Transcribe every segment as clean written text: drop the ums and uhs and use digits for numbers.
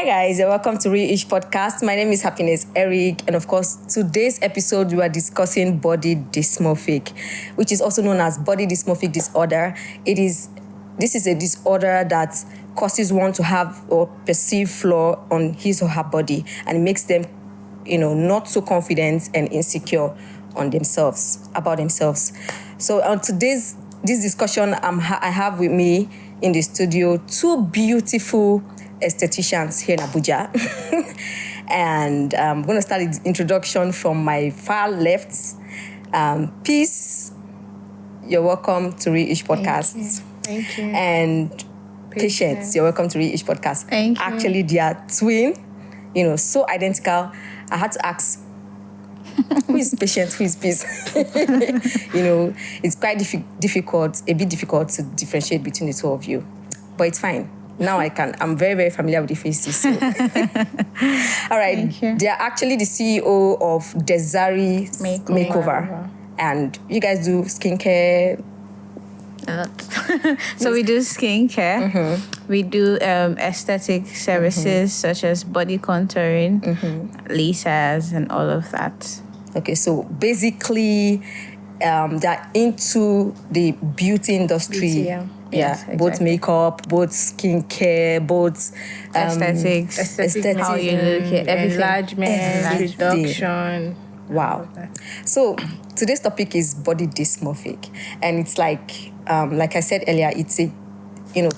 guys, and welcome to Reish Podcast. My name is Happiness Eric, and of course, today's episode we are discussing body dysmorphic, which is also known as body dysmorphic disorder. This is a disorder that causes one to have or perceive flaw on his or her body, and it makes them, not so confident and insecure on themselves, about themselves. So on today's discussion, I have with me in the studio two beautiful estheticians here in Abuja. And I'm going to start the introduction from my far left. Peace, you're welcome to Reish Podcast. Thank you. And Patience, you're welcome to Reish Podcast. Thank you. Actually, they are twin, so identical. I had to ask, who is Patient, who is Peace? It's quite a bit difficult to differentiate between the two of you. But it's fine. Now I'm very, very familiar with the faces. So. All right. They are actually the CEO of DEZARI Makeover. And you guys do skincare. So we do skincare. Mm-hmm. We do aesthetic services such as body contouring, lasers, and all of that. Okay, so basically, they're into the beauty industry. Yes, exactly. Both makeup, both skincare, both aesthetic, how you look at everything. Enlargement, reduction. Wow. So today's topic is body dysmorphic, and it's like I said earlier, it's a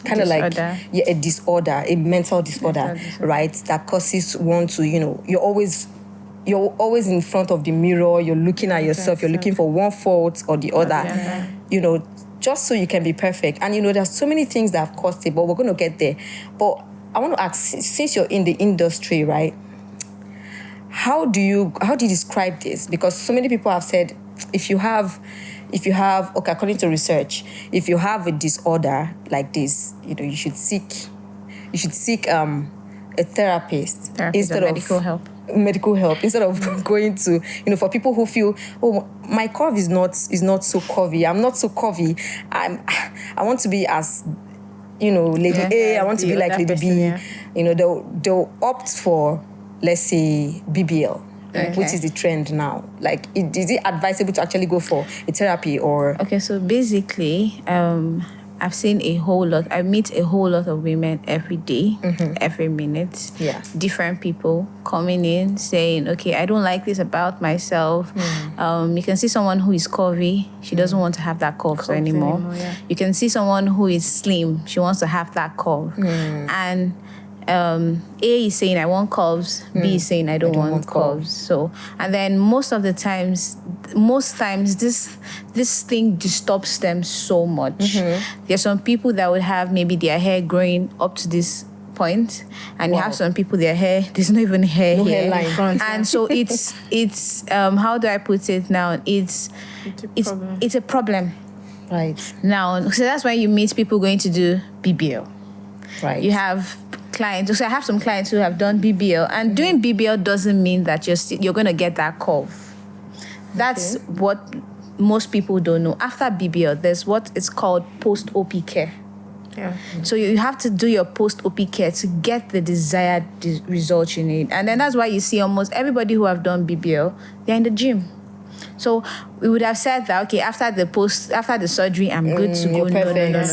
kind of like a disorder, a mental disorder, right? That causes one to you're always in front of the mirror, you're looking at yourself, you're looking for one fault or the other, just so you can be perfect. And there's so many things that have caused it, but we're going to get there. But I want to ask, since you're in the industry, right? How do you describe this? Because so many people have said, if you have, according to research, if you have a disorder like this, you should seek a therapist instead of medical help instead of going to, for people who feel, oh, my curve is not so curvy. I'm not so curvy. I want to be as, Lady A. I want to be like Lady B. They'll opt for, let's say, BBL. Which is the trend now? Like, is it advisable to actually go for a therapy or? Okay, so basically, I've seen I meet a whole lot of women every day, every minute. Yeah. Different people coming in saying, okay, I don't like this about myself. You can see someone who is curvy. She doesn't want to have that curve anymore. You can see someone who is slim. She wants to have that curve. And A is saying I want curves, B is saying I don't want curves. So, and then most times this thing disturbs them so much. There's some people that would have maybe their hair growing up to this point, and you have some people, their hair, there's not even hair here. Hairline. And so it's how do I put it now? It's a problem. Right. Now, so that's why you meet people going to do BBL. Right. You have clients. So I have some clients who have done BBL, and doing BBL doesn't mean that you're going to get that curve. That's what most people don't know. After BBL, there's what is called post-OP care. Yeah. So you have to do your post-OP care to get the desired result you need. And then that's why you see almost everybody who have done BBL, they're in the gym. So we would have said that, okay, after the surgery, I'm good to go.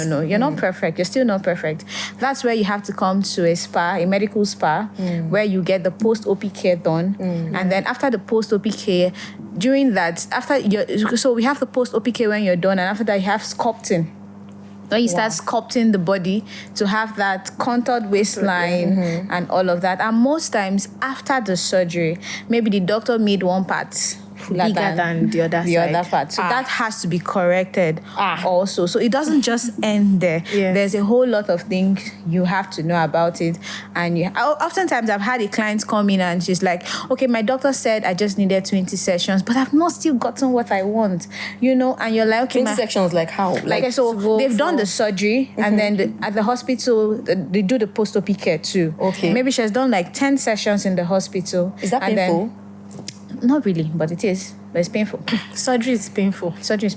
No. You're not perfect. You're still not perfect. That's where you have to come to a spa, a medical spa, where you get the post-OP care done. And then after the post-OP care, during that, so we have the post-OP care when you're done, and after that you have sculpting. When you start sculpting the body to have that contoured waistline and all of that. And most times after the surgery, maybe the doctor made one part bigger than the other part. So that has to be corrected also. So it doesn't just end there. Yes. There's a whole lot of things you have to know about it. And oftentimes I've had a client come in and she's like, okay, my doctor said I just needed 20 sessions, but I've not still gotten what I want, and you're like, okay, 20 sections, like how? Like so they've done the surgery and then at the hospital, they do the post-OP care too. Okay. Maybe she has done like 10 sessions in the hospital. Is that painful? Not really, but it is. But it's painful. Surgery is painful. So this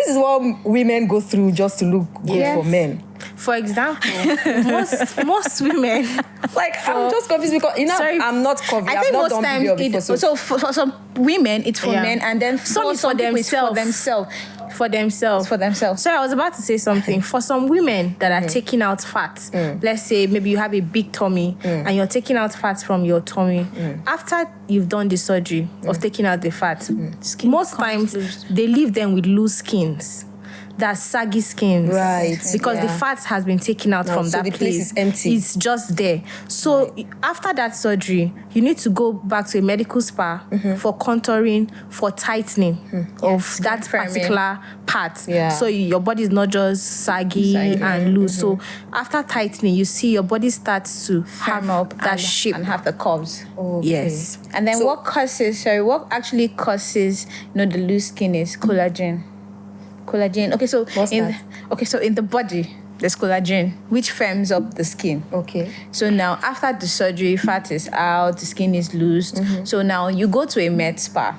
is what women go through just to look good for men. For example, most women. Like, I'm just confused because, Sorry. I'm not covered. I think I've not most done BBL before, times, so for some women, it's for Yeah. men, and then Some is some for people it's for themselves. themselves. For themselves. It's for themselves. So I was about to say something. For some women that are taking out fat, let's say maybe you have a big tummy and you're taking out fat from your tummy. After you've done the surgery of taking out the fat, most times they leave them with loose skins. That's saggy skins. Right. Because the fat has been taken out from so that the place is empty. It's just there. So after that surgery, you need to go back to a medical spa for contouring, for tightening of that confirming. particular part. Yeah. So your body is not just saggy and loose. So after tightening, you see your body starts to Firm have up that and, shape. and have the curves. Yes. And then So- what actually causes the loose skin is collagen. Collagen. Okay, so What's that? in the body there's collagen which firms up the skin. Okay. So now after the surgery, fat is out, the skin is loosed. So now you go to a med spa.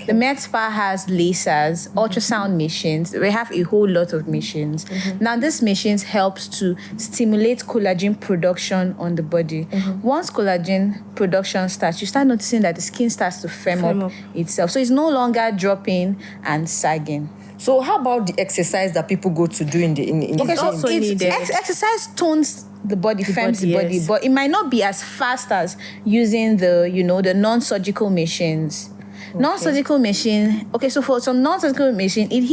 The med spa has lasers, ultrasound machines. We have a whole lot of machines. Now these machines helps to stimulate collagen production on the body. Once collagen production starts, you start noticing that the skin starts to firm up itself. So it's no longer dropping and sagging. So how about the exercise that people go to do in the Okay, gym? also needed. Exercise tones the body, firms the body, yes. but it might not be as fast as using the non-surgical machines. Non-surgical machine. Okay, so for some non-surgical machine, it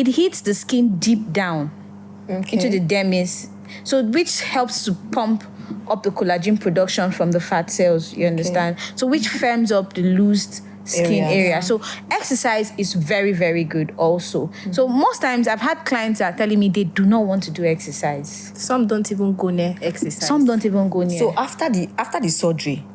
hits the skin deep down into the dermis, so which helps to pump up the collagen production from the fat cells. You understand? So which firms up the loosed skin area. So exercise is very, very good also. So most times I've had clients that are telling me they do not want to do exercise. Some don't even go near exercise. Some don't even go near. So after the surgery,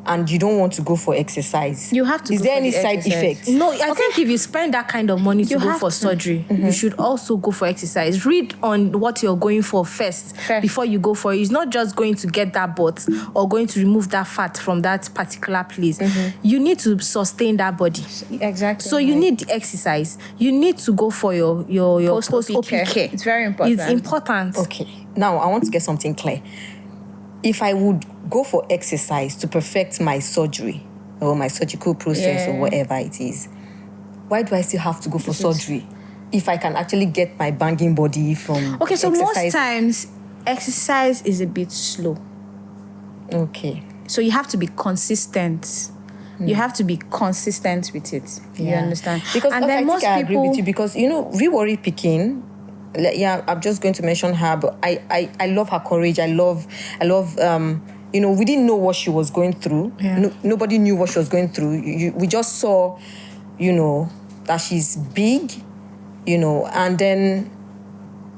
and you don't want to go for exercise, You have to Is go there for any the side exercise. effect? No, I think if you spend that kind of money to You go have for to. surgery, you should also go for exercise. Read on what you're going for first before you go for it. It's not just going to get that butt or going to remove that fat from that particular place. You need to sustain that body. Exactly. So you need the exercise. You need to go for your post-op care. It's very important. It's important. Okay. Now I want to get something clear. If I would go for exercise to perfect my surgery or my surgical process or whatever it is, why do I still have to go for surgery if I can actually get my banging body from Okay, so exercise? most times exercise is a bit slow. Okay. So you have to be consistent. You have to be consistent with it. You understand? Because and okay, then I most think I people agree with you because Riwori Pikin, I'm just going to mention her, but I love her courage. I love we didn't know what she was going through. Yeah. Nobody knew what she was going through. We just saw, that she's big, and then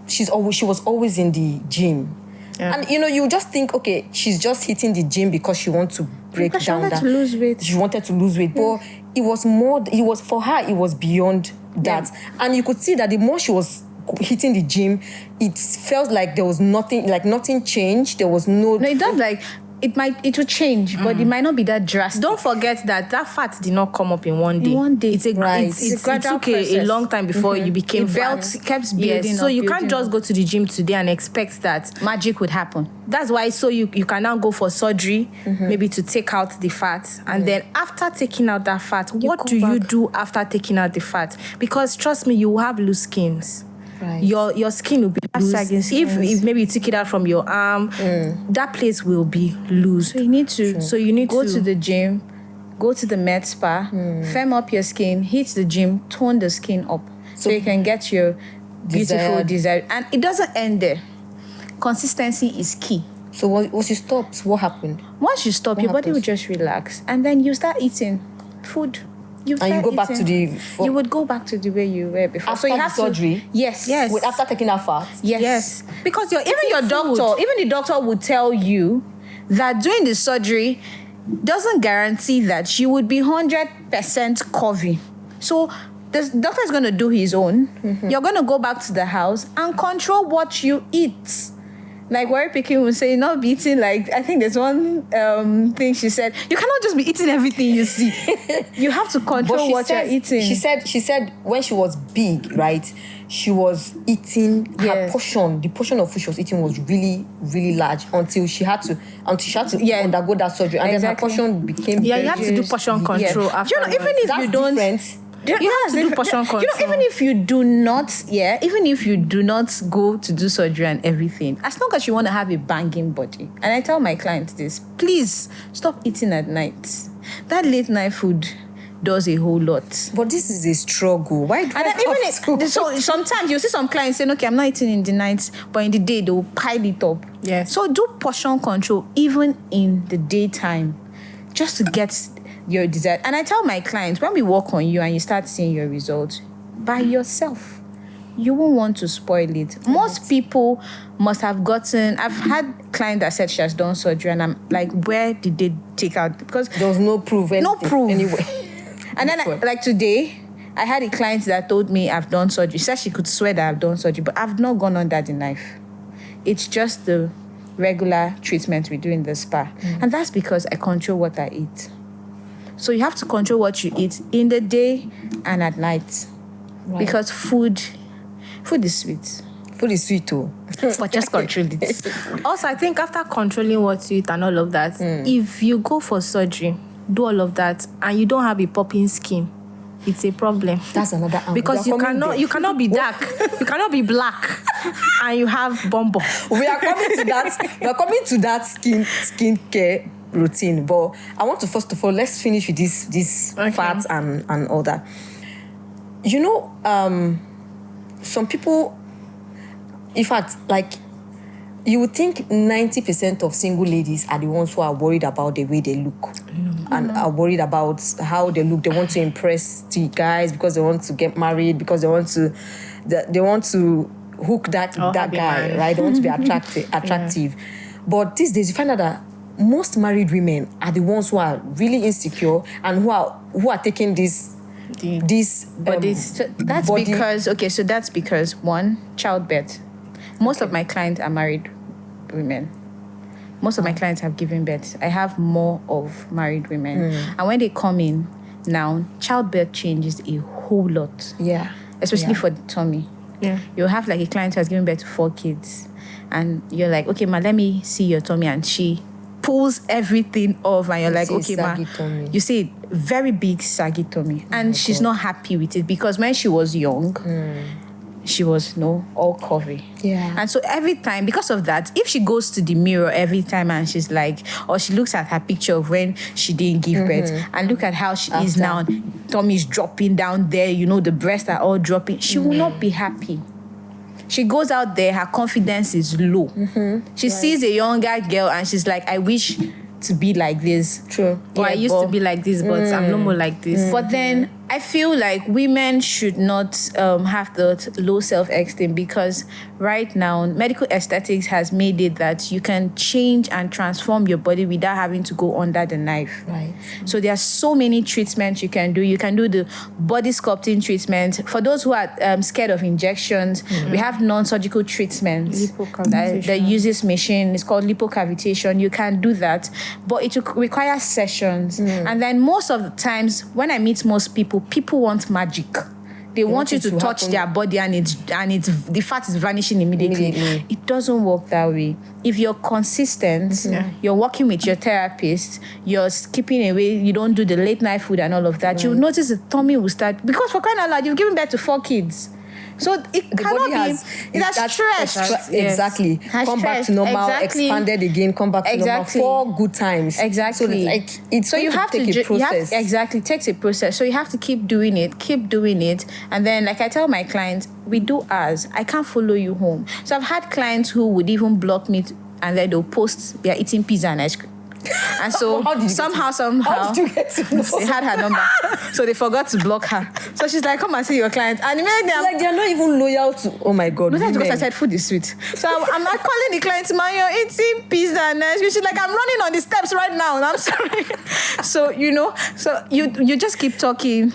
she was always in the gym. Yeah. And you just think, okay, she's just hitting the gym because she wants to break Because she down wanted that. to lose weight. She wanted to lose weight, but it was more. It was for her. It was beyond that, and you could see that the more she was hitting the gym, it felt like there was nothing. Like nothing changed. There was no. No, it does it will change, but it might not be that drastic. Don't forget that fat did not come up in one day. one day. It's a Right. It's, It's a it gradual took a process. long time before you became It fat. kept building So up, you can't building just up. go to the gym today and expect that. Magic would happen. That's why you can now go for surgery, maybe to take out the fat. And then after taking out that fat, what go do you back. do after taking out the fat? Because trust me, you will have loose skins. Right. Your skin will be loose. sagging If skins. maybe you took it out from your arm, that place will be loose. So you need to go to to the gym, go to the med spa, firm up your skin, hit the gym, tone the skin up so you can get your beautiful desire. And it doesn't end there. Consistency is key. So once you stopped, what happened? Once you stop, your body will just relax, and then you start eating food. And you go back to the. You would go back to the way you were before. After so you the have surgery? To, yes. After taking that fat. Yes. Because you're Even eating your food. doctor, even the doctor would tell you that doing the surgery doesn't guarantee that you would be 100% curvy. So the doctor is going to do his own. You're going to go back to the house and control what you eat. Like Warrior Pikin would say, not be eating like, I think there's one thing she said, you cannot just be eating everything you see. You have to control what you're eating. She said when she was big, right, she was eating her portion. The portion of food she was eating was really, really large until she had to undergo that surgery. And then her portion became you have to do portion control after. You know, even if That's you don't... different. You have to do portion control. You know, even if you do not go to do surgery and everything, as long as you want to have a banging body, and I tell my clients this, please stop eating at night. That late night food does a whole lot. But this is a struggle. Why do so sometimes you see some clients saying, okay, I'm not eating in the night, but in the day they will pile it up. Yes. So do portion control even in the daytime, just to get your desire. And I tell my clients, when we work on you and you start seeing your results by yourself, you won't want to spoil it. Most people must have gotten... I've had clients that said she has done surgery, and I'm like, where did they take out? Because there was no proof. No proof. Anyway. And then, like today, I had a client that told me I've done surgery. She said she could swear that I've done surgery, but I've not gone under the knife. It's just the regular treatment we do in the spa. And that's because I control what I eat. So you have to control what you eat in the day and at night. Right. Because food is sweet. Food is sweet too. But just control it. Also, I think after controlling what you eat and all of that, if you go for surgery, do all of that, and you don't have a popping skin, it's a problem. That's another angle. Because you cannot be dark, you cannot be black, and you have bumbo. We are coming to that skincare routine, but I want to first of all, let's finish with this fats and all that. You know, some people, in fact, like, you would think 90% of single ladies are the ones who are worried about the way they look and are worried about how they look. They want to impress the guys because they want to get married, because they want to hook that guy, married. Right? They want to be attractive. But these days, you find out that most married women are the ones who are really insecure and who are taking this body. That's because one, childbirth. Most of my clients are married women. Most of my clients have given birth. I have more of married women. And when they come in now, childbirth changes a whole lot. Yeah. Especially for the tummy. Yeah. You'll have like a client who has given birth to 4 kids. And you're like, okay, ma, let me see your tummy. And she pulls everything off. And you're like, okay, ma. Tummy. You see very big saggy tummy. And she's not happy with it because when she was young, she was all curvy. Yeah. And so every time, because of that, if she goes to the mirror every time and she's like, or she looks at her picture of when she didn't give birth and look at how she is now, tummy is dropping down there, the breasts are all dropping, she will not be happy. She goes out there, her confidence is low. She sees a younger girl and she's like, I wish to be like this. True. Well, I used to be like this, but I'm no more like this. But then I feel like women should not have the low self-esteem, because right now medical aesthetics has made it that you can change and transform your body without having to go under the knife. Right. So there are so many treatments you can do. You can do the body sculpting treatment. For those who are scared of injections, we have non-surgical treatments that uses machine. It's called lipocavitation. You can do that, but it requires sessions. And then most of the times when I meet most people want magic. They want you to touch their body and the fat is vanishing immediately. It doesn't work that way. If you're consistent, you're working with your therapist, you're skipping away, you don't do the late night food and all of that, you'll notice the tummy will start, because for crying out loud, you've given birth to 4 kids. So it cannot be. It has stress. Exactly. Come back to normal, expanded again, come back to normal. 4 good times. Exactly. So you have to take a process. It takes a process. So you have to keep doing it. And then, like I tell my clients, we do ours. I can't follow you home. So I've had clients who would even block me and then they'll post they're eating pizza and ice cream. And so How did you somehow, How did you get to know? they had her number. So they forgot to block her. So she's like, come and see your client. And immediately Like they're not even loyal to. Oh my God. because I women. said food is sweet. So I'm not calling the client, man, you're eating pizza and she's like, I'm running on the steps right now. And I'm sorry. So, so you just keep talking,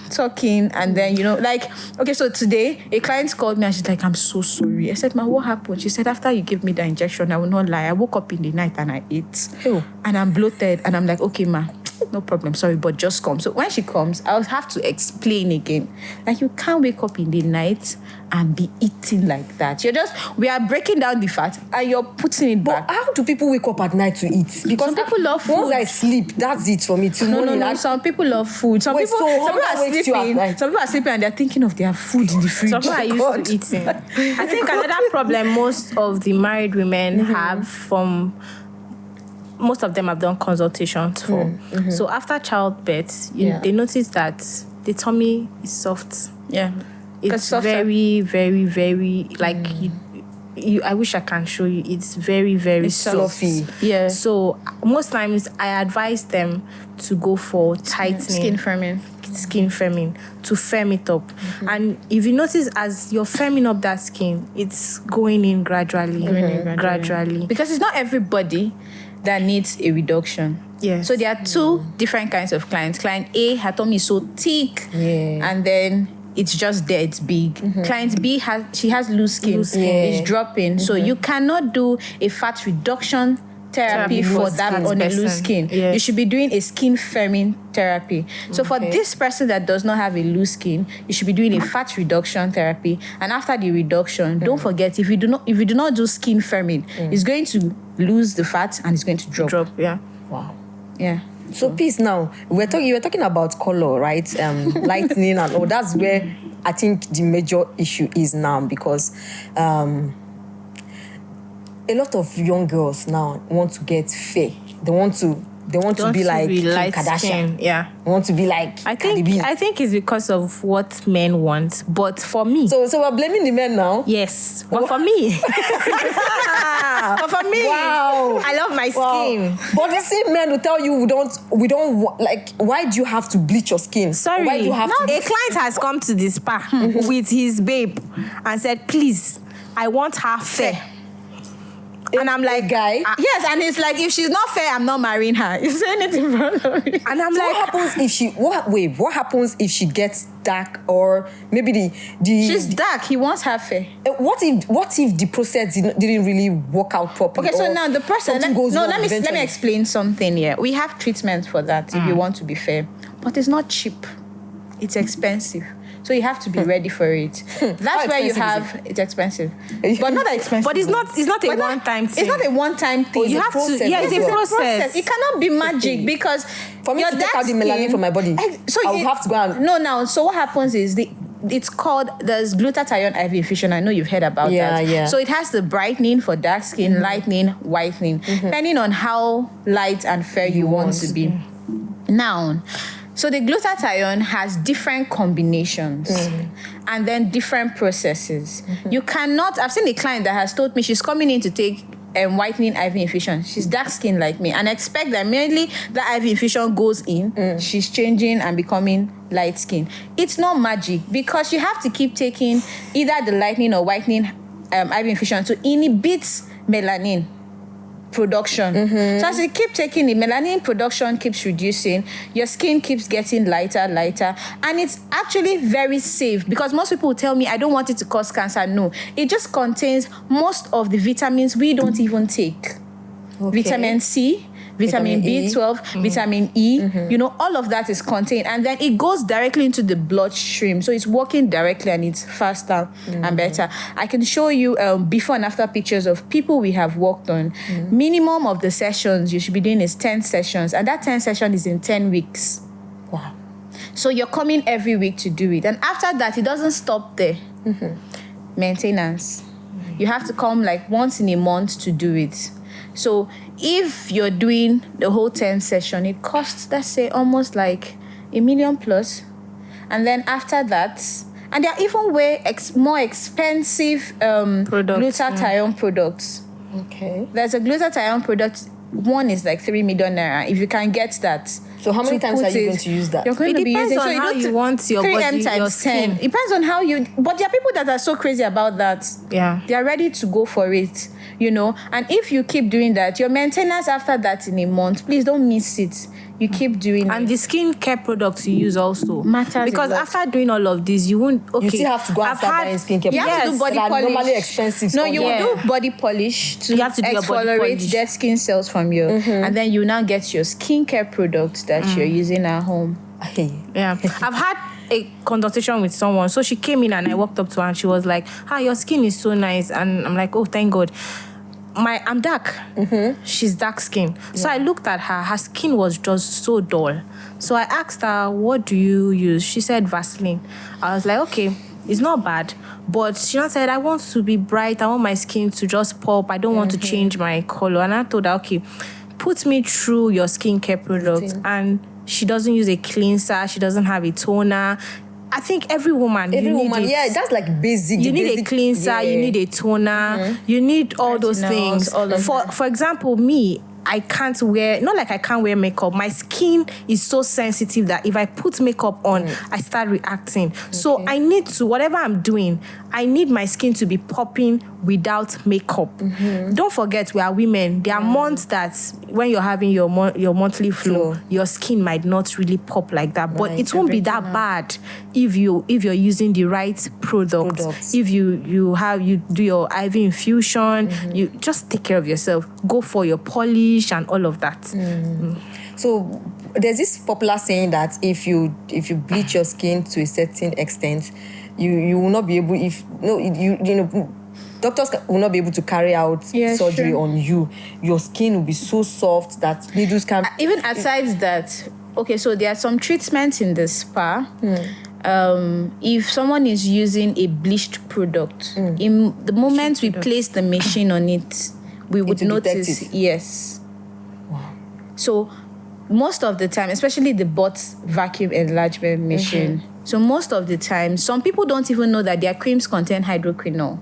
and then, like, okay, so today a client called me and she's like, I'm so sorry. I said, man, what happened? She said, after you gave me the injection, I will not lie. I woke up in the night and I ate. Oh. And I'm bloated. And I'm like, okay, ma, no problem, sorry, but just come. So when she comes, I'll have to explain again. Like, you can't wake up in the night and be eating like that. We are breaking down the fat and you're putting it back. But how do people wake up at night to eat? Because Some people love once food. I sleep, that's it for me. Till morning. No. Some people love food. Some Wait, people so hunger are wakes you up, sleeping. right? Some people are sleeping and they're thinking of their food in the fridge. Some people are used to eating. I think another problem most of the married women have from most of them have done consultations for. So after childbirth, they notice that the tummy is soft. Yeah. It's very, very, very like I wish I can show you. It's very, very soft. fluffy. Yeah. So most times I advise them to go for tightening, Skin firming. skin firming to firm it up. And if you notice, as you're firming up that skin, it's going in gradually, gradually. Because it's not everybody that needs a reduction. Yes. So there are two different kinds of clients. Client A, her tummy is so thick, and then it's just there, it's big. Client B has loose skin, it's dropping. So you cannot do a fat reduction therapy for that on a loose skin. Yes. You should be doing a skin firming therapy. So for this person that does not have a loose skin, you should be doing a fat reduction therapy. And after the reduction, don't forget, if you do not do skin firming, it's going to lose the fat and it's going to drop. Yeah. Wow. Yeah. So peace now. You were talking about color, right? Lightening and all. That's where I think the major issue is now, because a lot of young girls now want to get fair. They want to be like Kim Kardashian. Skin. Yeah. They want to be like Cardi B. I think it's because of what men want. But for me, So we're blaming the men now. yes. But for me, but for me, Wow. I love my skin. But the same men will tell you we don't like. Why do you have to bleach your skin? Sorry, Why do you have a to? client has come to the spa with his babe and said, please, I want her fair. And I'm like, guy. Yes, and it's like, if she's not fair, I'm not marrying her. You're saying it in front of me. And I'm So like, what happens if she? What happens if she gets dark, or maybe the? She's dark. He wants her fair. What if the process didn't really work out properly? Okay, so or now the person. something goes wrong Let me eventually? explain something here. We have treatment for that if you want to be fair, but it's not cheap. It's expensive. So you have to be ready for it. That's where you expensive have it's expensive, but not that expensive. but it's not a But one-time thing. It's not a one-time thing. it's You a have process to. as it's a well. process. It cannot be magic because For me your to take dark out the melanin skin- from my body, I would have to go and. No, now. So what happens is it's called, there's glutathione IV infusion. I know you've heard about that. Yeah. So it has the brightening for dark skin, lightening, whitening, depending on how light and fair you want to be. Now, so the glutathione has different combinations and then different processes. You cannot, I've seen a client that has told me she's coming in to take whitening IV infusion. She's dark skinned like me, and expect that immediately the IV infusion goes in, she's changing and becoming light skinned. It's not magic, because you have to keep taking either the lightening or whitening IV infusion to inhibit melanin production. So as you keep taking it, melanin production keeps reducing, your skin keeps getting lighter, and it's actually very safe, because most people will tell me, I don't want it to cause cancer. No, it just contains most of the vitamins we don't even take. Vitamin C, vitamin B12, vitamin E, all of that is contained, and then it goes directly into the bloodstream. So it's working directly, and it's faster and better. I can show you before and after pictures of people we have worked on. Minimum of the sessions you should be doing is 10 sessions, and that 10 session is in 10 weeks. Wow. So you're coming every week to do it. And after that, it doesn't stop there. Maintenance. You have to come like once in a month to do it. So if you're doing the whole 10 session, it costs, let's say, almost like $1 million plus. And then after that, and there are even more expensive glutathione products. Okay. There's a glutathione product one is like 3 million naira. If you can get that. So how many times are you going to use that? You're going It to be depends using, on how you want your 3M body, times your 10. skin. It depends on how you, but there are people that are so crazy about that. Yeah. They are ready to go for it, you know. And if you keep doing that, your maintenance after that in a month, please don't miss it. You keep doing And it. the skincare products you use also Matters because a lot. after doing all of this, you won't. Okay, You still have to go and I've start had- buying skincare You have to do products body that are polish. normally expensive. No, you Yeah. will do body polish to You have to do your body exfoliate polish. dead skin cells from you, and then you now get your skincare products that you're using at home. Hey. Yeah, I've had a consultation with someone. So she came in and I walked up to her and she was like, "Hi, your skin is so nice." And I'm like, "Oh, thank God." I'm dark. She's dark skin. So I looked at her. Her skin was just so dull. So I asked her, "What do you use?" She said Vaseline. I was like, "Okay, it's not bad." But she now said, "I want to be bright. I want my skin to just pop. I don't want to change my color." And I told her, "Okay, put me through your skincare products." And she doesn't use a cleanser. She doesn't have a toner. I think every woman, you need it. Yeah, that's like basic. You the need a basic, cleanser, you need a toner, you need all those Retinol, things. all of For example, me, I can't wear, not like I can't wear makeup. My skin is so sensitive that if I put makeup on, I start reacting. So I need to, whatever I'm doing, I need my skin to be popping without makeup. Don't forget, we are women. There are months that when you're having your monthly flow, your skin might not really pop like that. But it won't be that bad if you're using the right products. If you do your IV infusion, you just take care of yourself. Go for your polish and all of that. So there's this popular saying that if you bleach your skin to a certain extent, you will not be able, doctors will not be able to carry out surgery on you. Your skin will be so soft that needles can... Even aside that, okay, so there are some treatments in the spa. If someone is using a bleached product, in the moment we place the machine on it, we would notice. Yes. Wow. So most of the time, especially the butt vacuum enlargement machine, so most of the time, some people don't even know that their creams contain hydroquinone,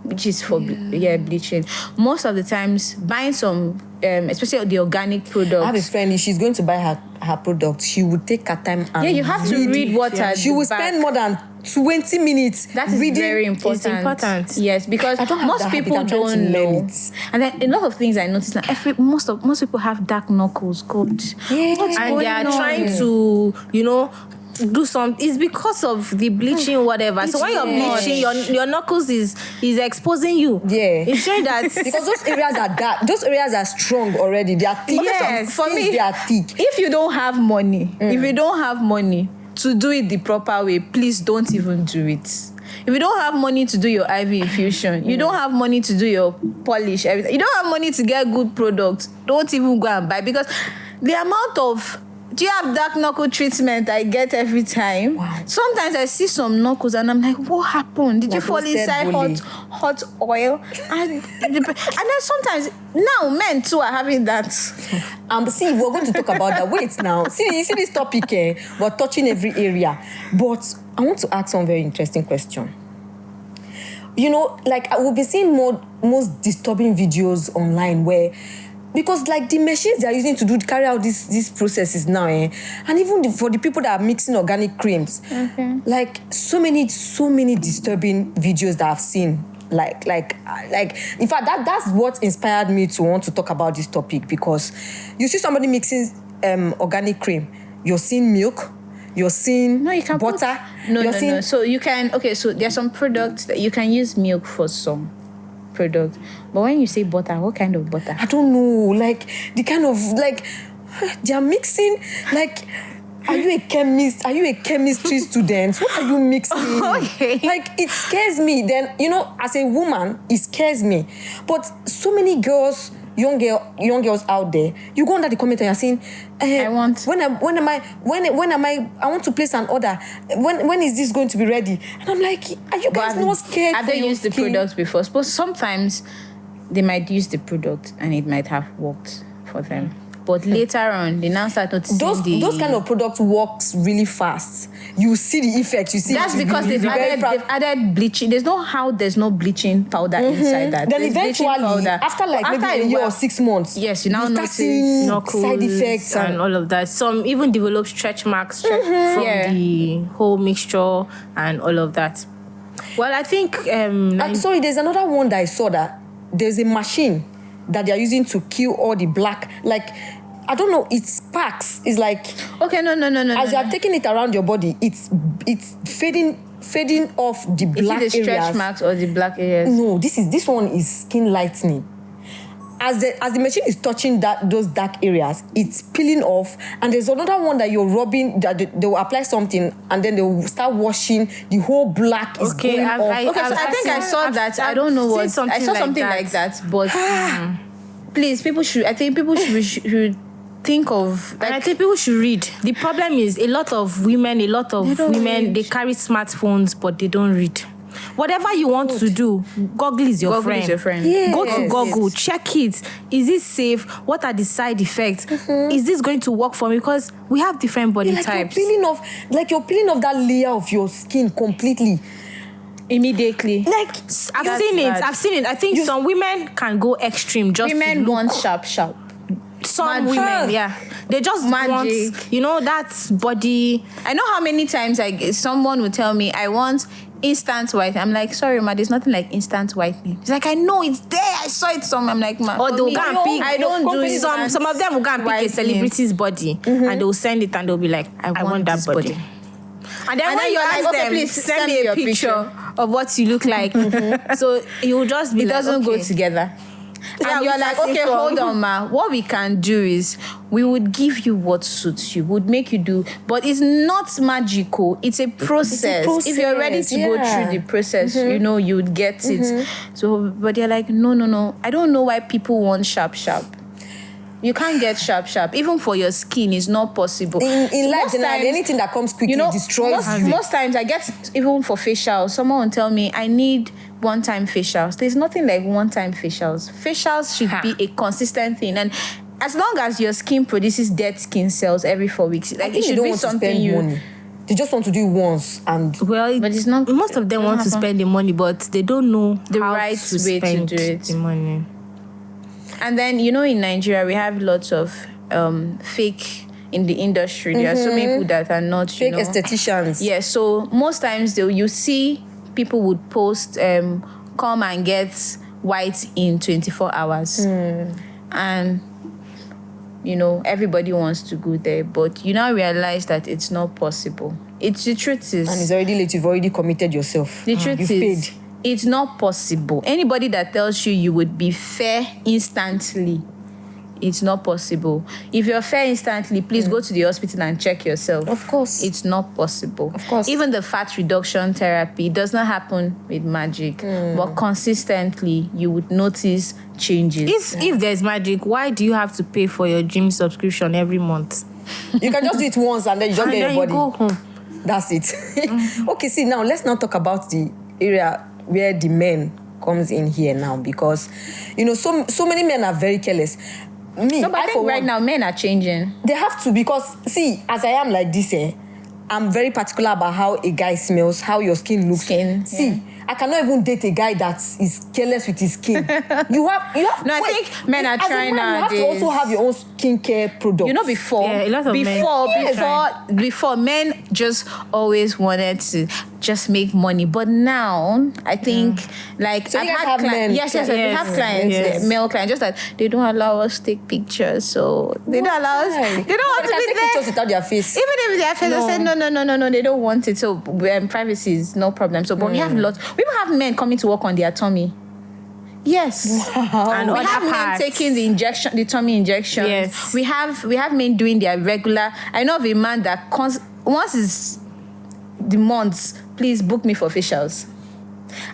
which is for bleaching. Most of the times, buying some, especially the organic products. I have a friend, if she's going to buy her product, she would take her time and you have to read what are she the will back. spend more than 20 minutes That is reading. very important. It's important. Yes, because I don't have most that habit. people I'm trying to don't learn know. it. And then a lot of things I noticed now, most people have dark knuckles. God, what's And they are going on? trying to, do some. It's because of the bleaching, whatever. So when you're bleaching, your knuckles is exposing you. Yeah. It's showing that Because those areas are dark. Those areas are strong already. They are thick. Yes, Some for skins, me, they are thick. if you don't have money, to do it the proper way, please don't even do it. If you don't have money to do your IV infusion, you don't have money to do your polish, everything. You don't have money to get good products, don't even go and buy, because the amount of... Do you have dark knuckle treatment I get every time? Wow. Sometimes I see some knuckles and I'm like, what happened? Did you Like fall roasted inside bully. hot oil? And then sometimes, now men too are having that. See, we're going to talk about that. Wait now. See, you see this topic, we're touching every area. But I want to ask one very interesting question. Like I will be seeing most disturbing videos online where, because like the machines they are using to carry out these processes now, and even for the people that are mixing organic creams, like so many disturbing videos that I've seen. Like in fact that's what inspired me to want to talk about this topic, because you see somebody mixing organic cream, you're seeing milk, you're seeing butter. No. So you can, so there's some products that you can use milk for some product. But when you say butter, what kind of butter? I don't know, like the kind of like they're mixing, like, are you a chemist? Are you a chemistry student? What are you mixing? Okay. Like it scares me. Then as a woman, it scares me. But so many girls, young girls out there, you go under the comment and you're saying, I want to place an order. When is this going to be ready? And I'm like, are you guys not scared? Have they used the products before? Suppose sometimes they might use the product and it might have worked for them. but later on, they now start noticing those kind of products works really fast. You see the effect. You see that's because they've added bleaching. There's no bleaching powder inside that. Then There's bleaching eventually, powder. after maybe a year or 6 months, yes, you now start notice seeing knuckles side effects and all of that. Some even develop stretch marks from the whole mixture and all of that. Well, I think sorry, there's another one that I saw that there's a machine that they are using to kill all the black, like, I don't know, it sparks. It's like, okay, no. as you are taking it around your body, it's fading off the black areas. Is it the stretch marks or the black areas? No, this one is skin lightening. As the machine is touching those dark areas, it's peeling off. And there's another one that you're rubbing, that they will apply something and then they will start washing. The whole black is going off. I think I saw that. I don't know what. I saw something like that. But please, people should think of. And I think people should read. The problem is a lot of women, they carry smartphones, but they don't read. Whatever you want to do, Google is your friend. Yes. Go to Google, check it. Is this safe? What are the side effects? Is this going to work for me? Because we have different body types. You're peeling off that layer of your skin completely. Immediately. Like, I've seen it. I think some women can go extreme. Women want sharp. Some women, they just want, that body. I know how many times someone will tell me, I want instant white. I'm like, sorry, ma, there's nothing like instant whitening. It's like, I know it's there. I saw it somewhere. I'm like, ma. Or they'll go and pick. I don't do it. Some of them will go and pick a celebrity's body and they'll send it and they'll be like, I want that body. And then when you ask them, please send me a picture of what you look like. So you'll just be it doesn't go together. And you're like, okay, hold on, ma. What we can do is we would give you what suits you, would make you do, but it's not magical. It's a process. If you're ready to go through the process, you would get it. So, but you're like, no. I don't know why people want sharp. You can't get sharp. Even for your skin, it's not possible. In life, anything that comes quickly destroys you. Most times, I get, even for facial, someone will tell me, I need one-time facials. There's nothing like one-time facials. Facials should be a consistent thing. And as long as your skin produces dead skin cells every 4 weeks, like, it should be something money. They just want to do it once and... Well, but it's not... Most of them want to spend the money, but they don't know the right way to do it. The money. And then, in Nigeria, we have lots of fake in the industry. There are so many people that are not, fake estheticians. Yeah, so most times you see people would post, come and get white in 24 hours. And, everybody wants to go there. But you now realize that it's not possible. The truth is... And it's already late. You've already committed yourself. The truth is... Paid. It's not possible. Anybody that tells you would be fair instantly, it's not possible. If you're fair instantly, please go to the hospital and check yourself. Of course. It's not possible. Of course. Even the fat reduction therapy does not happen with magic. But consistently, you would notice changes. If there's magic, why do you have to pay for your gym subscription every month? You can just do it once and then you just get your body. You go home. That's it. Okay, see, now let's now talk about the area where the men comes in here now, because so many men are very careless. But I think right now men are changing. They have to, because see, as I am like this, I'm very particular about how a guy smells, how your skin looks. See, I cannot even date a guy that is careless with his skin. You have. No, I think men are trying nowadays. You have to also have your own skincare products. Before, a lot of before men just always wanted to just make money, but now I think so I've had clients. Yes, we have clients, male clients, just that they don't allow us to take pictures, so they don't allow us. They don't want to be take there. Pictures without their face. Even if their face, they say no, they don't want it. So privacy is no problem. So, but we have lots. We even have men coming to work on their tummy. Yes. Wow. And we have men taking the tummy injection. Yes. We have men doing their regular. I know of a man that once is the months, please book me for facials.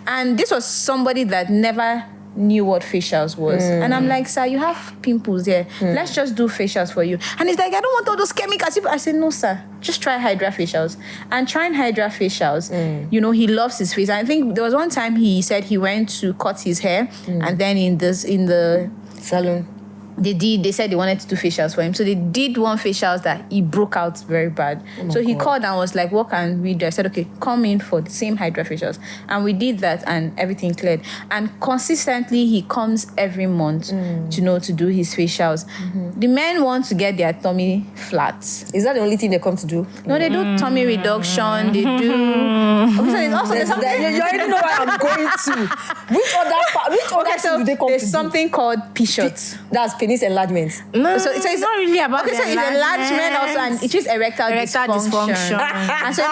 And this was somebody that never knew what facials was. And I'm like, sir, you have pimples here. Let's just do facials for you. And he's like, I don't want all those chemicals. I said, no, sir. Just try Hydra facials. And trying Hydra facials, he loves his face. I think there was one time he said he went to cut his hair, and then in the salon. they said they wanted to do facials for him. So they did one facials that he broke out very bad. So he called and was like, what can we do? I said, okay, come in for the same Hydra facials. And we did that and everything cleared. And consistently, he comes every month to do his facials. The men want to get their tummy flat. Is that the only thing they come to do? No, they do tummy reduction. They do... there's something... You already know where I'm going to. Which other thing do they come to do? There's something called P-shots. That's penis enlargement. No, So it's not really about so it's enlargement also, and it's just erectile dysfunction. And so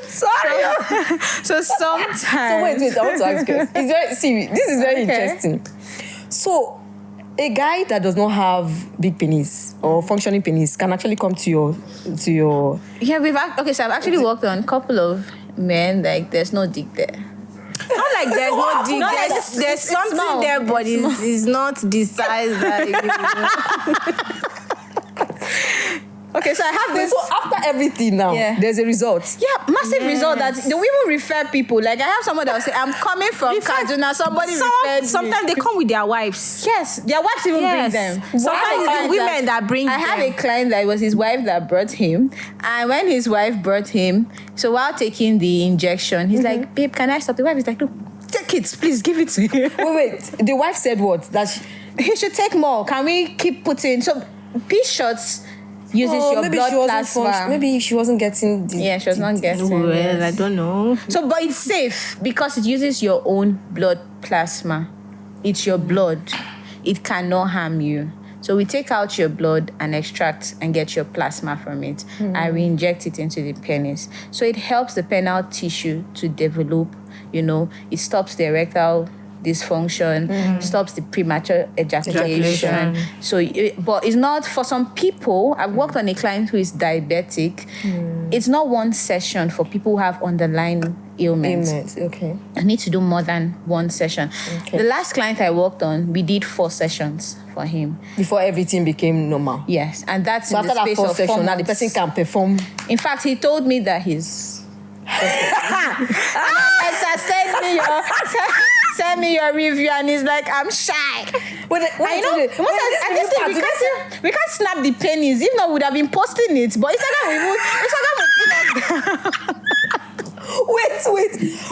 sometimes so sometimes So wait, I want to ask you. This is very interesting. So a guy that does not have big penis or functioning penis can actually come to your so I've actually worked on a couple of men, like there's no dick there. Not like there's no dick. There's something small. there, but it's not the size that. Okay, so I have this. So after everything now, there's a result. Yeah, massive result that the women refer people. Like I have someone that will say, I'm coming from Kaduna. Somebody referred me. Sometimes they come with their wives. Yes, their wives even bring them. Sometimes it's the women that bring them. I have a client that it was his wife that brought him. And when his wife brought him, so while taking the injection, he's like, babe, can I stop? The wife is like, no, take it, please give it to him. Wait. The wife said what? That he should take more. Can we keep putting? So P-shots uses your blood plasma. Maybe she wasn't getting the... She was not getting. Well, I don't know. So, but it's safe because it uses your own blood plasma. It's your blood. It cannot harm you. So we take out your blood and extract and get your plasma from it. And we inject it into the penis. So it helps the penile tissue to develop, it stops the erectile dysfunction, stops the premature ejaculation. So, but it's not for some people. I've worked on a client who is diabetic. It's not one session for people who have underlying ailments. Okay. I need to do more than one session. Okay. The last client I worked on, we did 4 sessions for him before everything became normal. Yes, and that's so in after the space that 4 of 4 session, months. now the person can perform. In fact, he told me that he's. Send me your review, and he's like, I'm shy. We can't snap the pennies. If not, we would have been posting it. But Instagram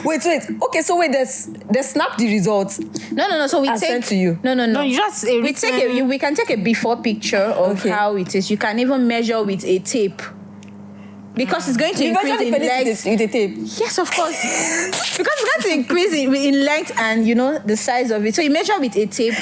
Wait. Okay, so they snap the results. No. So we take send to you. No. You just we can take a before picture of how it is. You can even measure with a tape. Because it's going to increase in length. With the tape. Yes, of course. Because it's going to increase in length and the size of it. So you measure with a tape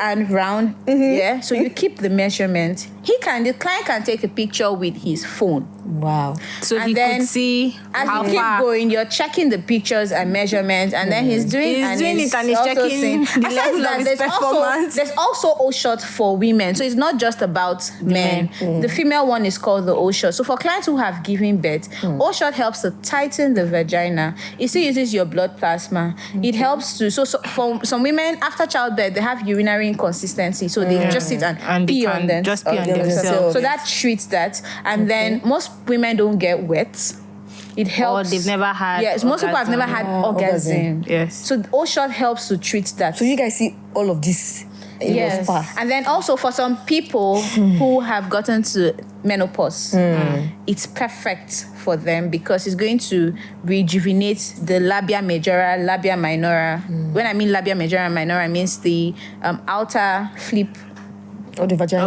and round. Yeah. So you keep the measurement. The client can take a picture with his phone. Wow. So he could see as how you keep far. going, you're checking the pictures and measurements, and then he's doing it and he's checking the level of his performance. There's also O-shot for women, so it's not just about men. The female one is called the O-shot. So for clients who have given birth, O-shot helps to tighten the vagina. It still uses your blood plasma. It helps to for some women after childbirth, they have urinary inconsistency, so they just sit and pee on them. Just pee on themselves. So that treats that, and then most women don't get wet. It helps. Or they've never had. Yes, most people have never had orgasm. Yes. So O-shot helps to treat that. So you guys see all of this in your spa. And then also for some people who have gotten to menopause, it's perfect for them because it's going to rejuvenate the labia majora, labia minora. When I mean labia majora and minora, I means the outer flip of the vagina.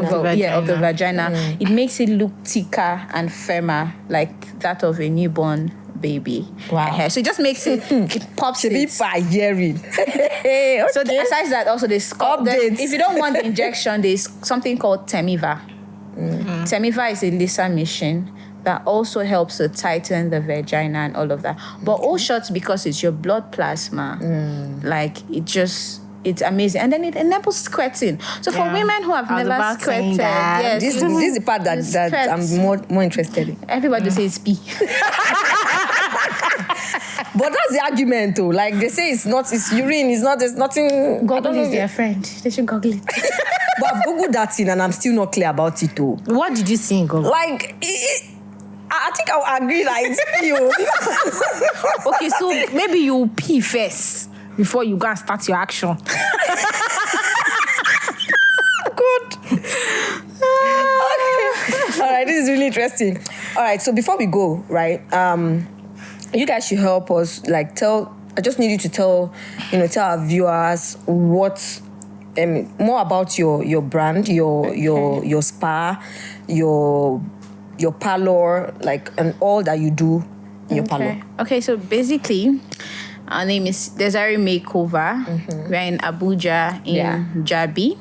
Of the vagina. It makes it look thicker and firmer, like that of a newborn baby. Wow. So it just makes it, it pops it. So besides that, also there's if you don't want the injection, there's something called Temiva. Temiva is a laser machine that also helps to tighten the vagina and all of that. But O-shots, because it's your blood plasma, it's amazing. And then it enables squirting. So for women who have never squirted, this is the part that I'm more interested in. Everybody says pee. But that's the argument though. Like they say it's urine, there's nothing. Google is their friend. They should Google it. But I've Googled that thing and I'm still not clear about it though. What did you see in Google? Like, I think I'll agree that it's pee. Okay, so maybe you pee first. before you go and start your action. Good. Okay. All right, this is really interesting. All right, so before we go, right, you guys should help us, like, I just need you to tell our viewers what more about your brand, your spa, your parlor, like, and all that you do in your parlor. Okay, so basically, our name is DEZARI Makeover. We're in Abuja, in Jabi.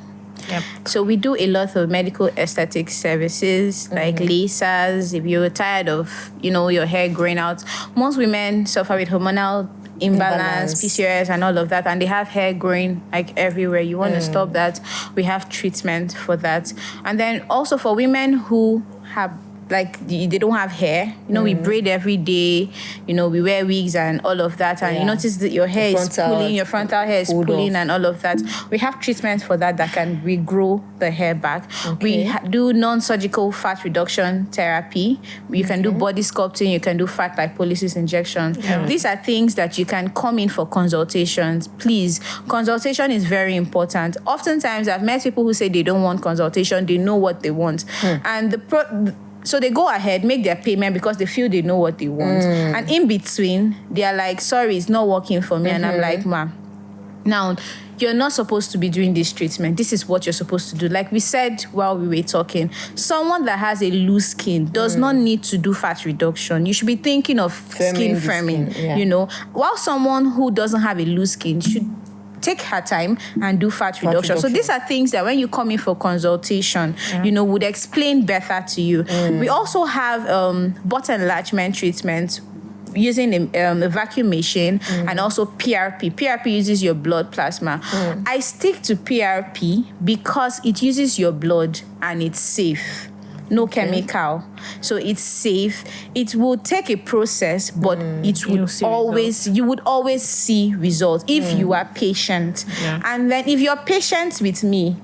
Yep. So we do a lot of medical aesthetic services, like lasers. If you're tired of, your hair growing out, most women suffer with hormonal imbalance, PCOS, and all of that, and they have hair growing like everywhere. You want to stop that. We have treatment for that. And then also for women who have, like, they don't have hair, we braid every day, we wear wigs and all of that, and you notice that your hair is pulling, your frontal hair is pulling and all of that. We have treatments for that can regrow the hair back. We do non-surgical fat reduction therapy. You can do body sculpting, you can do fat lipolysis injection. These are things that you can come in for consultations. Please, consultation is very important. Oftentimes, I've met people who say they don't want consultation, they know what they want. And so they go ahead, make their payment because they feel they know what they want. And in between, they are like, sorry, it's not working for me. And I'm like, ma, now, you're not supposed to be doing this treatment. This is what you're supposed to do. Like we said while we were talking, someone that has a loose skin does not need to do fat reduction. You should be thinking of skin firming, while someone who doesn't have a loose skin should take her time and do fat reduction. So these are things that when you come in for consultation, would explain better to you. We also have butt enlargement treatment using a vacuum machine and also PRP. PRP uses your blood plasma. I stick to PRP because it uses your blood and it's safe. No chemical. So it's safe. It will take a process, but it would you would always see results if you are patient. And then if you're patient with me,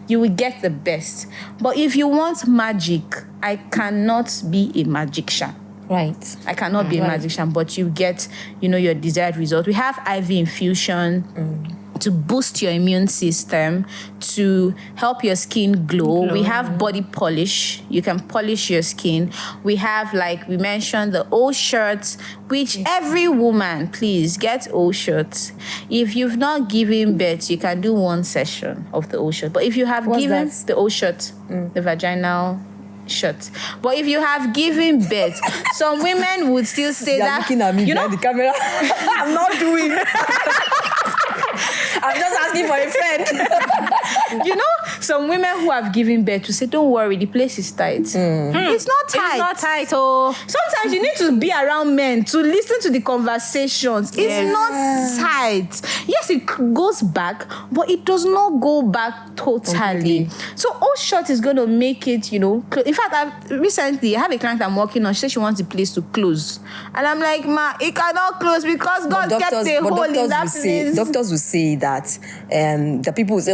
you will get the best. But if you want magic, I cannot be a magician. Right. I cannot be a magician, but you get, your desired result. We have IV infusion to boost your immune system, to help your skin glow. We have body polish. You can polish your skin. We have, like we mentioned, the O shirts, which every woman, please get O shirts. If you've not given birth, you can do one session of the O shirt. But if you have given the O shirt, the vaginal shirt. But if you have given birth, some women would still say that. Looking at me behind the camera. I'm not doing. I'm just asking for a friend. Some women who have given birth to say, don't worry, the place is tight. It's not tight. It's not tight, oh. Sometimes you need to be around men to listen to the conversations. It's not tight. Yes, it goes back, but it does not go back totally. So all short is going to make it, in fact, I have a client I'm working on. She said she wants the place to close. And I'm like, ma, it cannot close because God kept a hole in that place. Doctors will say that the people will say,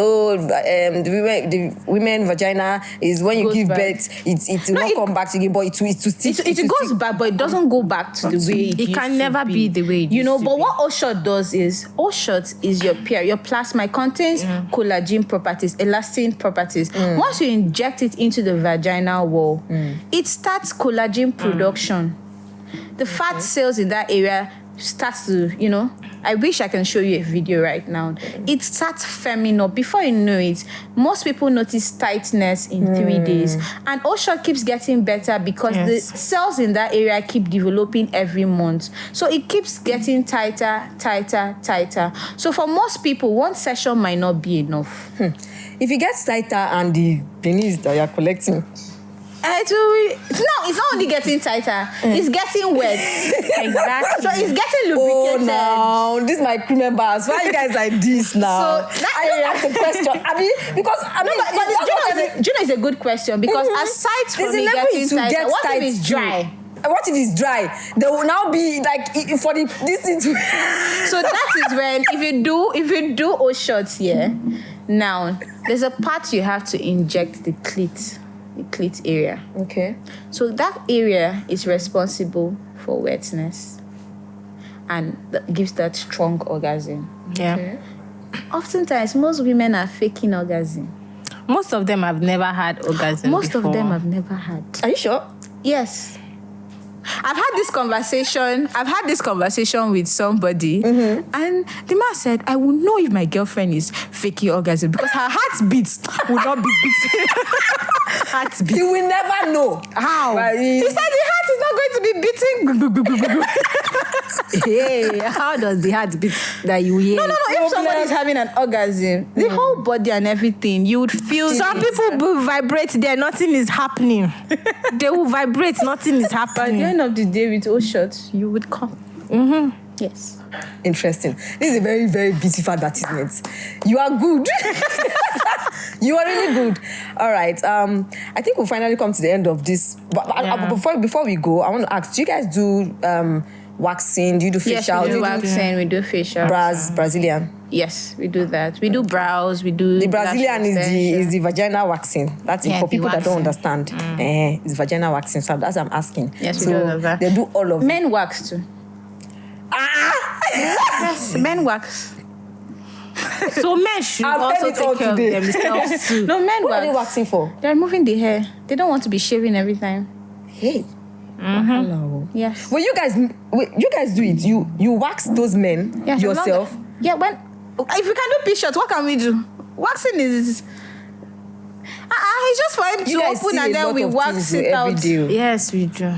the women vagina is when you give birth, it will not come back again, but it goes back, but it doesn't go back to the way it can never be the way it used to but be. what O-Shot does is, O-Shot is your plasma. It contains collagen properties, elastin properties. Once you inject it into the vaginal wall, it starts collagen production. The fat cells in that area starts to, I wish I can show you a video right now. It starts firming up. Before you know it, most people notice tightness in 3 days. And O-Shot keeps getting better because the cells in that area keep developing every month. So it keeps getting tighter. So for most people, one session might not be enough. If it gets tighter and the penis that you're collecting, it's not only getting tighter, it's getting wet. Exactly. So it's getting lubricated. Oh, no, this is my crew members. Why are you guys like this now? So I don't ask the question. Because Juno is a good question because aside from it getting tighter, what if it's dry? What if it's dry? There will now be like for this thing to. So that is when if you do O-shots here, now there's a part you have to inject the clit area. Okay. So that area is responsible for wetness. and gives that strong orgasm. Yeah. Oftentimes, most women are faking orgasm. Most of them have never had orgasm Most before. of them have never had. Are you sure? Yes. I've had this conversation with somebody, and the man said, I will know if my girlfriend is faking orgasm because her heartbeats will not be beating. Heartbeat. You will never know. How? He said the heart is not going to be beating. Hey, how does the heart beat that you hear? No. If somebody is having an orgasm, the whole body and everything, you would feel. Some people will vibrate there, nothing is happening. They will vibrate, nothing is At the happening. end of the day, with all shots, you would come. Yes. Interesting. This is a very, very beautiful advertisement. You are good. You are really good. All right. I think we'll finally come to the end of this. But before we go, I want to ask: do you guys do waxing? Do you do facial? Yes, we Do do you waxing. We do facial. Brazilian. Yes, we do that. We do brows. We do The Brazilian lash is the vaginal waxing. That's it Yeah, for the people that don't waxing. understand. It's vaginal waxing. So that's what I'm asking. Yes, we so do all of that. They do all of it. Men wax too. Yes, men wax. So men should I've also heard it all take care of today. themselves too. No, men What are they wax. waxing for? They're removing the hair. They don't want to be shaving every time. Hey. Hello. Yes. Well, you guys do it. You wax those men Yes, yourself. Yeah, when if we can do pictures, what can we do? Waxing is it's just for him You to guys open see and a then lot we of wax things it out. every day. Yes, we do.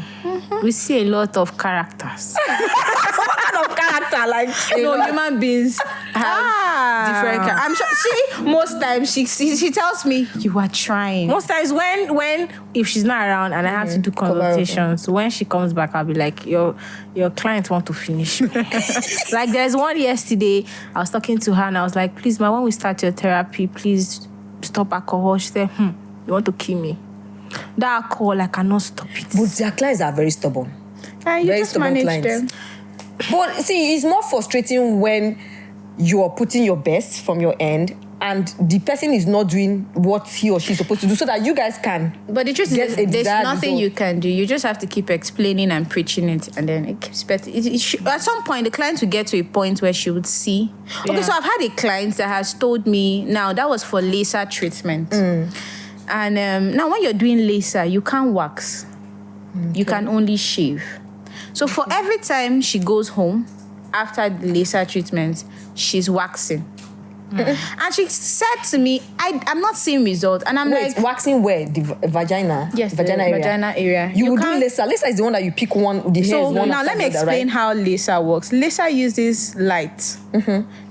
We see a lot of characters. What kind of character? Like No, human beings have different. I'm sure most times she tells me you are trying. Most times when if she's not around and I have to do consultations, when she comes back, I'll be like, your client want to finish me. Like there's one yesterday, I was talking to her and I was like, please, ma, when we start your therapy, please stop alcohol. She said, you want to kill me. That alcohol, I cannot stop it. But their clients are very stubborn. And you Very just stubborn manage clients. them. But see, it's more frustrating when you are putting your best from your end and the person is not doing what he or she is supposed to do so that you guys can. But the truth Get is, a there's desired nothing result. you can do. You just have to keep explaining and preaching it, and then it keeps better. At some point, the client will get to a point where she would see. Okay, Yeah. so I've had a client that has told me, now that was for laser treatment. And now when you're doing laser, you can't wax. You can only shave. So for every time she goes home after the laser treatment, she's waxing. And she said to me, I'm not seeing results. And I'm Wait, like, waxing where? The vagina? yes, Vagina the area. vagina area. You would do can't- laser. Laser is the one that you pick one, the hair So is one now after let me the other, explain right? how laser works. Laser uses light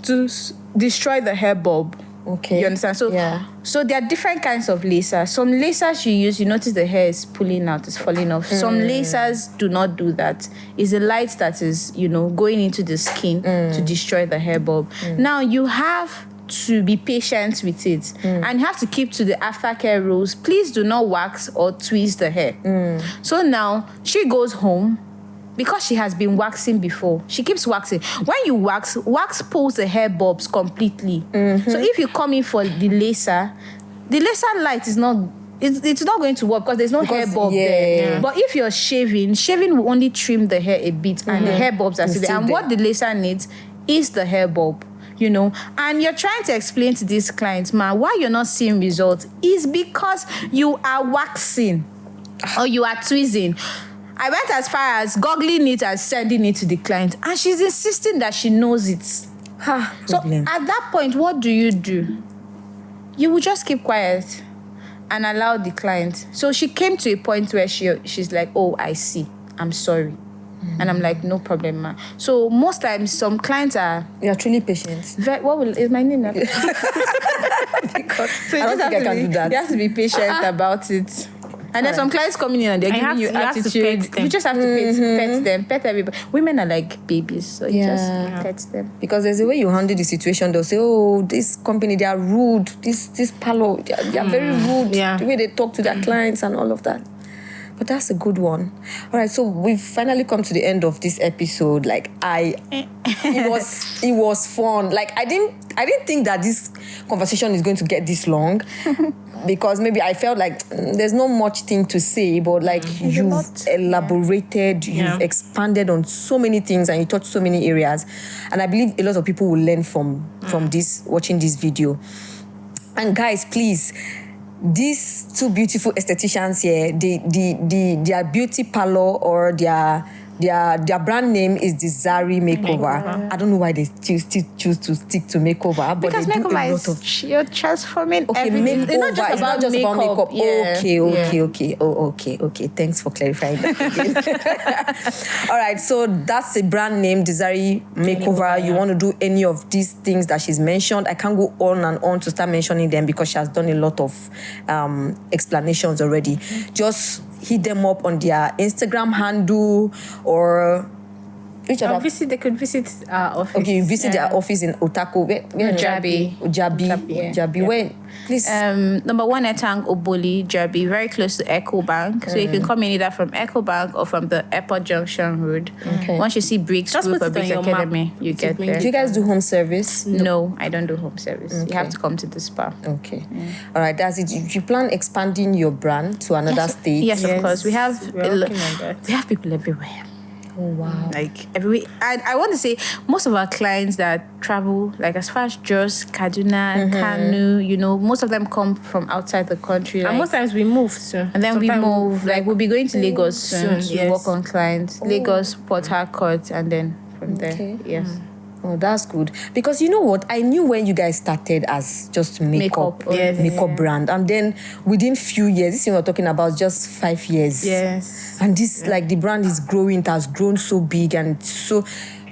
to destroy the hair bulb. Okay. You understand? So, Yeah. so there are different kinds of lasers. Some lasers you use, you notice the hair is pulling out, it's falling off. Some lasers do not do that. It's a light that is, going into the skin to destroy the hair bulb. Now you have to be patient with it, and you have to keep to the aftercare rules. Please do not wax or twist the hair. So now she goes home. Because she has been waxing before, she keeps waxing. When you wax pulls the hair bulbs completely. So if you come in for the laser light is not, it's not going to work because there's no hair bulb there. Yeah. But if you're shaving will only trim the hair a bit, and the hair bulbs are still there. And what the laser needs is the hair bulb. And you're trying to explain to these clients, why you're not seeing results is because you are waxing or you are tweezing. I went as far as goggling it and sending it to the client, and she's insisting that she knows it. So at that point, what do? You will just keep quiet and allow the client. So she came to a point where she's like, oh, I see. I'm sorry. And I'm like, no problem, ma. So most times, some clients are... You are truly patient. Is my name? Because So I don't think I can do that. You have to be patient about it. And then some clients coming in and they're giving you attitude. You just have to pet them, pet everybody. Women are like babies, so you just pet them. Because there's a way you handle the situation. They'll say, oh, this company, they are rude. This parlor, they are very rude. Yeah. The way they talk to their clients and all of that. But that's a good one. All right, so we've finally come to the end of this episode. Like it was fun. Like I didn't think that this conversation is going to get this long, because maybe I felt like there's not much thing to say, but like you've elaborated, you've expanded on so many things, and you touched so many areas, and I believe a lot of people will learn from this, watching this video. And guys, please, these two beautiful estheticians here, their beauty parlor or their brand name is DYSMORPHIC Makeover. I don't know why they still choose to stick to makeover, but because they do makeover a lot of you're transforming everything. Makeover. It's not just about makeup. Yeah. Okay. Thanks for clarifying that again. All right, so that's a brand name, DYSMORPHIC Makeover. You want to do any of these things that she's mentioned? I can't go on and on to start mentioning them because she has done a lot of explanations already. Just hit them up on their Instagram handle or which other? They could visit our office. Okay, visit their office in Otaku. Jabi. Where? Please. Number 1 Etang Oboli, Jabi, very close to EcoBank. So you can come in either from EcoBank or from the Airport Junction Road. Okay. Once you see Briggs Just Group put or it Briggs on your Academy, map. you get there. Do you guys do home service? No, I don't do home service. Okay. You have to come to the spa. Okay. All right, that's it. You plan expanding your brand to another state? Yes, of course. We have We're working on that. we have people everywhere. Oh, wow. Like everywhere. I want to say most of our clients that travel, like as far as Jos, Kaduna, Kanu, most of them come from outside the country. And like- most times we move too. and then we Sometimes move, like we'll be going to Lagos soon to yes. work on clients. Lagos, Port Harcourt, and then from Okay. there, yes. Oh, that's good. Because you know what? I knew when you guys started as just makeup brand. And then within few years, this thing we're talking about just 5 years. Yes. And this, like, the brand is growing. It has grown so big. And so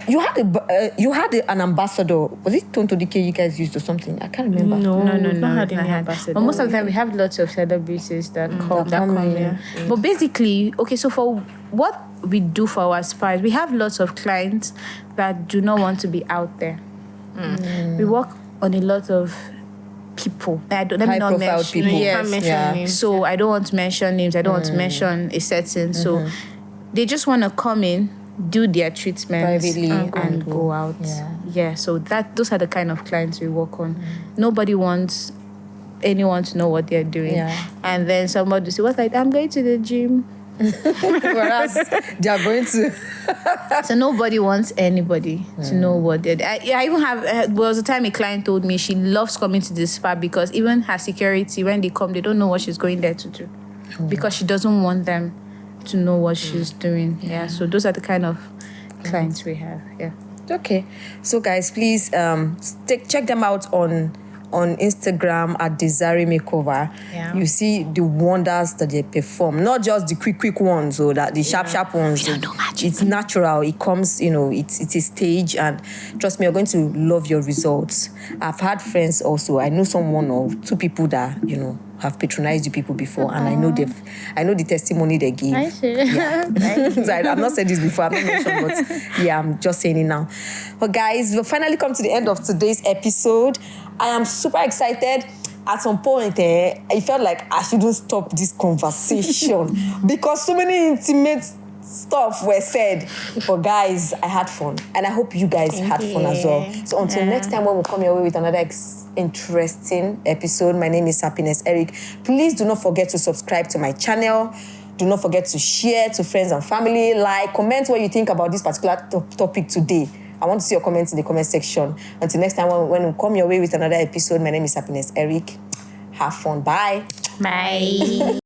you had an ambassador. Was it Tonto DK you guys used or something? I can't remember. No, No. we've not had any not had. ambassador. But most of the time, we have lots of celebrities that come. Yeah. But basically, okay, so for what we do for our spas, we have lots of clients that do not want to be out there. We work on a lot of people. Let me not High-profile mention. people. Yes. Can't mention Yeah. names. So I don't want to mention names. I don't want to mention a setting. So they just want to come in, do their treatment Privately and go out. Yeah. So those are the kind of clients we work on. Nobody wants anyone to know what they're doing. Yeah. And then somebody say, "What's like? I'm going to the gym." Whereas they are going to... So nobody wants anybody to know what they're doing. I even have, there was a time a client told me she loves coming to the spa because even her security, when they come, they don't know what she's going there to do. Because she doesn't want them to know what she's doing. Yeah. So those are the kind of clients we have. Yeah. Okay. So guys, please check them out on Instagram at DYSMORPHIC Makeover. Yeah. You see the wonders that they perform, not just the quick ones or that the sharp ones. We don't do magic. It's natural. It comes, it's a stage, and trust me, you're going to love your results. I've had friends also. I know someone or two people that have patronized you people before, and I know the testimony they give. I see. Yeah. So I've not said this before, I've not mentioned, but yeah, I'm just saying it now. But guys, we've finally come to the end of today's episode. I am super excited. At some point, I felt like I shouldn't stop this conversation because so many intimate stuff were said. But guys, I had fun, and I hope you guys had fun as well. So until next time, when we come your way with another interesting episode, my name is Happiness Eric. Please do not forget to subscribe to my channel. Do not forget to share to friends and family. Like, comment what you think about this particular topic today. I want to see your comments in the comment section. Until next time, when we come your way with another episode, my name is Happiness Eric. Have fun. Bye. Bye.